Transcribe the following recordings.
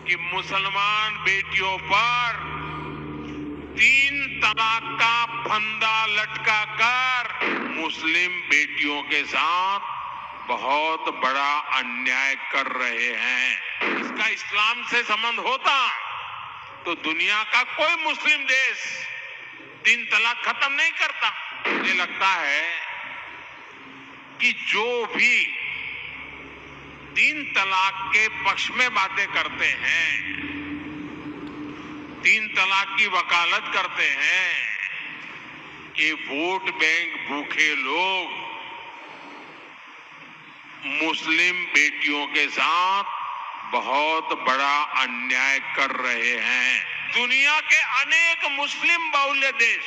कि मुसलमान बेटियों पर 3 तलाक का फंदा लटका कर मुस्लिम बेटियों के साथ बहुत बड़ा अन्याय कर रहे हैं। इसका इस्लाम से संबंध होता तो दुनिया का कोई मुस्लिम देश 3 तलाक खत्म नहीं करता। मुझे लगता है कि जो भी 3 तलाक के पक्ष में बातें करते हैं, 3 तलाक की वकालत करते हैं, कि वोट बैंक भूखे लोग मुस्लिम बेटियों के साथ बहुत बड़ा अन्याय कर रहे हैं। दुनिया के अनेक मुस्लिम बहुल्य देश,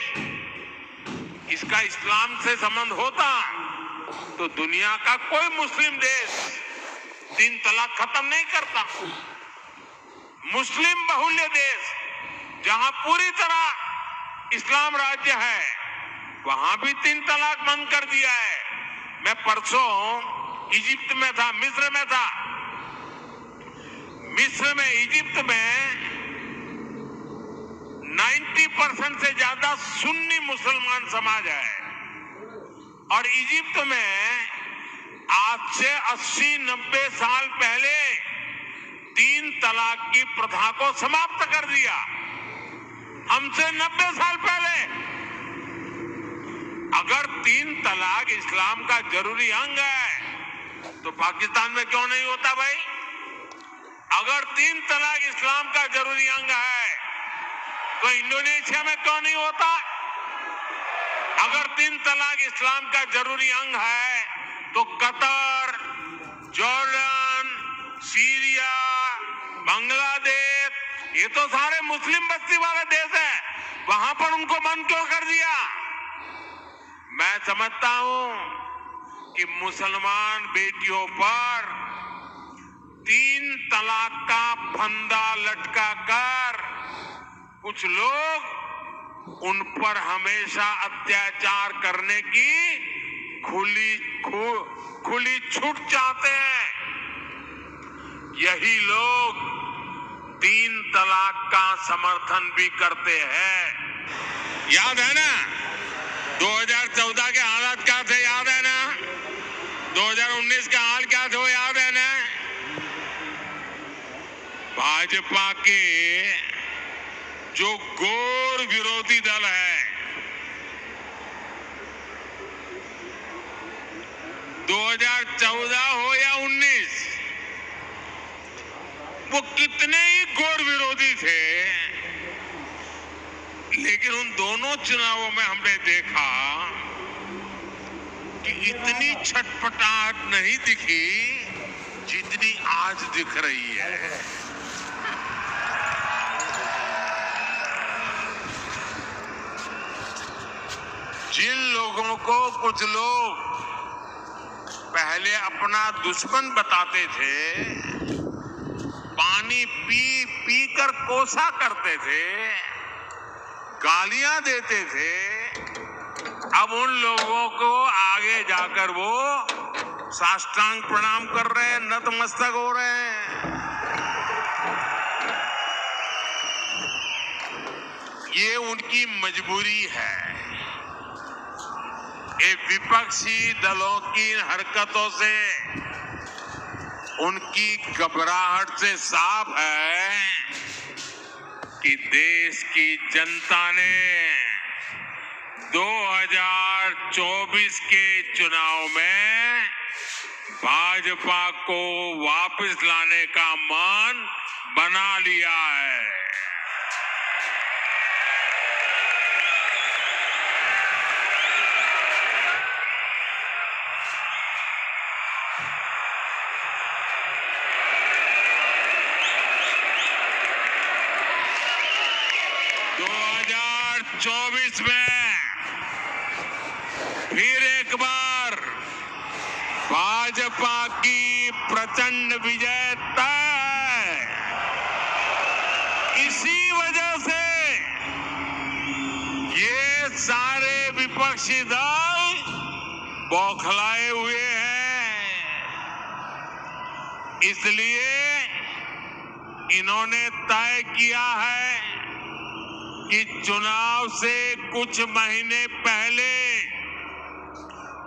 इसका इस्लाम से संबंध होता तो दुनिया का कोई मुस्लिम देश 3 तलाक खत्म नहीं करता। मुस्लिम बहुल्य देश जहां पूरी तरह इस्लाम राज्य है, वहां भी 3 तलाक बंद कर दिया है। मैं परसों इजिप्ट में था, मिस्र में था। मिस्र में, इजिप्ट में 90% से ज्यादा सुन्नी मुसलमान समाज है और इजिप्ट में आज से 80-90 साल पहले 3 तलाक की प्रथा को समाप्त कर दिया। हमसे 90 साल पहले। अगर 3 तलाक इस्लाम का जरूरी अंग है तो पाकिस्तान में क्यों नहीं होता भाई? अगर 3 तलाक इस्लाम का जरूरी अंग है तो इंडोनेशिया में क्यों नहीं होता? अगर 3 तलाक इस्लाम का जरूरी अंग है तो कतर, जॉर्डन, सीरिया, बांग्लादेश, ये तो सारे मुस्लिम बस्ती वाले देश हैं, वहां पर उनको बंद क्यों कर दिया? मैं समझता हूं कि मुसलमान बेटियों पर 3 तलाक का फंदा लटका कर कुछ लोग उन पर हमेशा अत्याचार करने की खुली छूट चाहते हैं। यही लोग 3 तलाक का समर्थन भी करते हैं। याद है ना 2014 के हालात क्या थे? याद है ना 2019 का हाल क्या थे? वो याद है ना? भाजपा के जो घोर विरोधी दल है, 2014 हो या 19, वो कितने ही घोर विरोधी थे, लेकिन उन दोनों चुनावों में हमने देखा कि इतनी छटपटाहट नहीं दिखी जितनी आज दिख रही है। जिन लोगों को कुछ लोग पहले अपना दुश्मन बताते थे, पानी पी पी कर कोसा करते थे, गालियां देते थे, अब उन लोगों को आगे जाकर वो साष्टांग प्रणाम कर रहे हैं, नतमस्तक हो रहे हैं। ये उनकी मजबूरी है। ये विपक्षी दलों की हरकतों से, उनकी घबराहट से साफ है कि देश की जनता ने 2024 के चुनाव में भाजपा को वापस लाने का मन बना लिया है। चौबीस में फिर एक बार भाजपा की प्रचंड विजय तय। इसी वजह से ये सारे विपक्षी दल बौखलाए हुए हैं। इसलिए इन्होंने तय किया है कि चुनाव से कुछ महीने पहले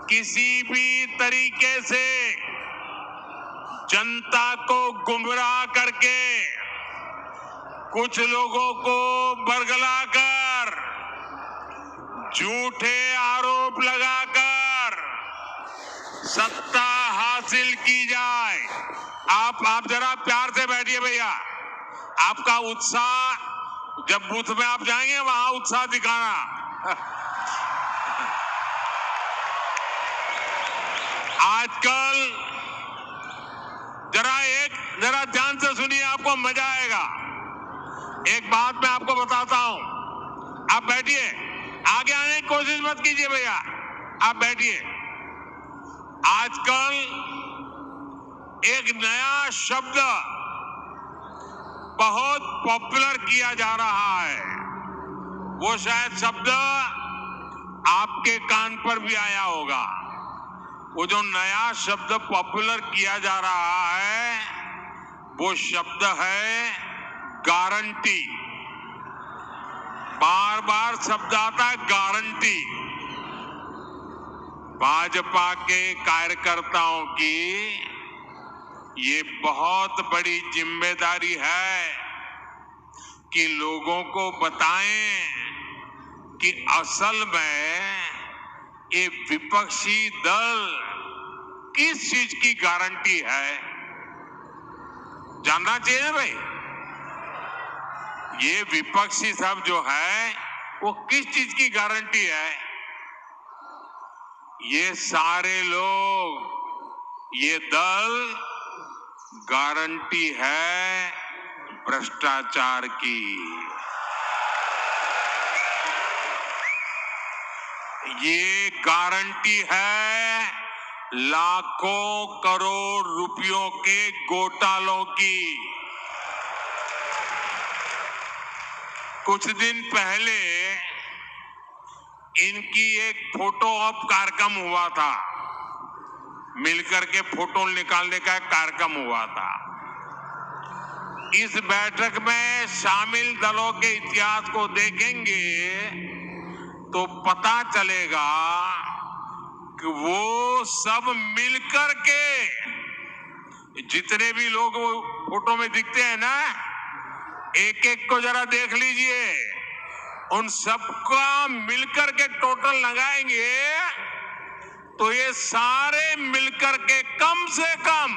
किसी भी तरीके से जनता को गुमराह करके कुछ लोगों को बरगलाकर झूठे आरोप लगाकर सत्ता हासिल की जाए। आप जरा प्यार से बैठिए भैया। आपका उत्साह जब बूथ में आप जाएंगे वहां उत्साह दिखाना। आजकल जरा ध्यान से सुनिए, आपको मजा आएगा। एक बात मैं आपको बताता हूं, आप बैठिए, आगे आने की कोशिश मत कीजिए भैया, आप बैठिए। आजकल एक नया शब्द बहुत पॉपुलर किया जा रहा है। वो शायद शब्द आपके कान पर भी आया होगा। वो जो नया शब्द पॉपुलर किया जा रहा है वो शब्द है गारंटी। बार बार शब्द आता है गारंटी। भाजपा के कार्यकर्ताओं की ये बहुत बड़ी जिम्मेदारी है कि लोगों को बताएं कि असल में ये विपक्षी दल किस चीज की गारंटी है। जानना चाहिए ना भाई, ये विपक्षी सब जो है वो किस चीज की गारंटी है। ये सारे लोग, ये दल गारंटी है भ्रष्टाचार की। ये गारंटी है लाखों करोड़ रुपयों के घोटालों की। कुछ दिन पहले इनकी एक फोटो ऑप कार्यक्रम हुआ था, मिलकर के फोटो निकालने का कार्यक्रम हुआ था। इस बैठक में शामिल दलों के इतिहास को देखेंगे तो पता चलेगा कि वो सब मिलकर के, जितने भी लोग वो फोटो में दिखते हैं ना, एक एक को जरा देख लीजिए, उन सबका मिलकर के टोटल लगाएंगे तो ये सारे मिलकर के कम से कम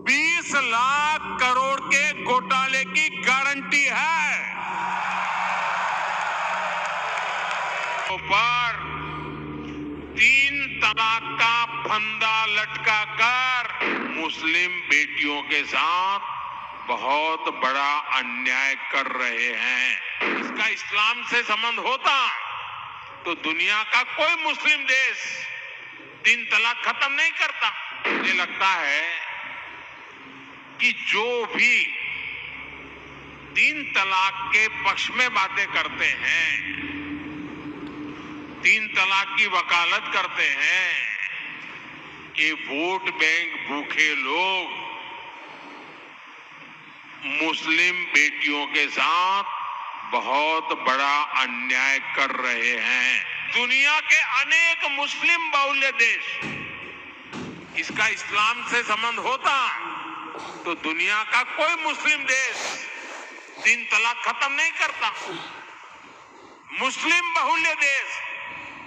20 लाख करोड़ के घोटाले की गारंटी है। पर 3 तलाक का फंदा लटका कर मुस्लिम बेटियों के साथ बहुत बड़ा अन्याय कर रहे हैं। इसका इस्लाम से संबंध होता तो दुनिया का कोई मुस्लिम देश 3 तलाक खत्म नहीं करता। मुझे लगता है कि जो भी 3 तलाक के पक्ष में बातें करते हैं, 3 तलाक की वकालत करते हैं, कि वोट बैंक भूखे लोग मुस्लिम बेटियों के साथ बहुत बड़ा अन्याय कर रहे हैं। दुनिया के अनेक मुस्लिम बहुल्य देश, इसका इस्लाम से संबंध होता तो दुनिया का कोई मुस्लिम देश 3 तलाक खत्म नहीं करता। मुस्लिम बहुल्य देश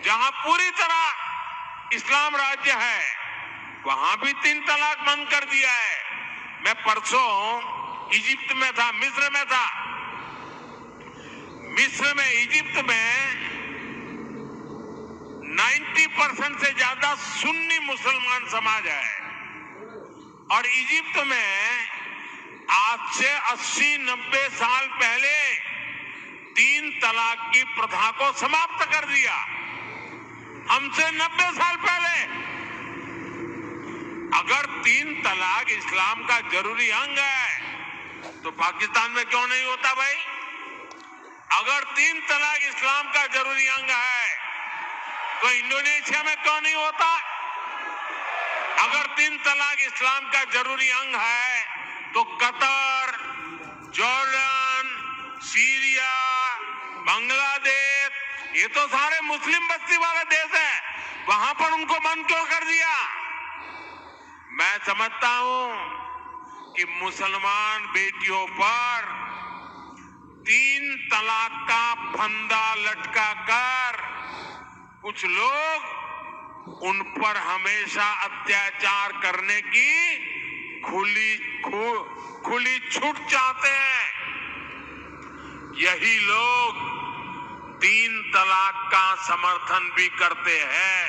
जहां पूरी तरह इस्लाम राज्य है, वहां भी 3 तलाक बंद कर दिया है। मैं परसों इजिप्ट में था, मिस्र में था। मिस्र में, इजिप्ट में 90% से ज्यादा सुन्नी मुसलमान समाज है और इजिप्ट में आज से 80-90 साल पहले 3 तलाक की प्रथा को समाप्त कर दिया। हमसे 90 साल पहले। अगर 3 तलाक इस्लाम का जरूरी अंग है तो पाकिस्तान में क्यों नहीं होता भाई? अगर 3 तलाक इस्लाम का जरूरी अंग है तो इंडोनेशिया में क्यों नहीं होता? अगर 3 तलाक इस्लाम का जरूरी अंग है तो कतर, जॉर्डन, सीरिया, बांग्लादेश, ये तो सारे मुस्लिम बस्ती वाले देश हैं, वहां पर उनको बंद क्यों कर दिया? मैं समझता हूं कि मुसलमान बेटियों पर 3 तलाक का फंदा लटका कर कुछ लोग उन पर हमेशा अत्याचार करने की खुली छूट चाहते हैं। यही लोग 3 तलाक का समर्थन भी करते हैं।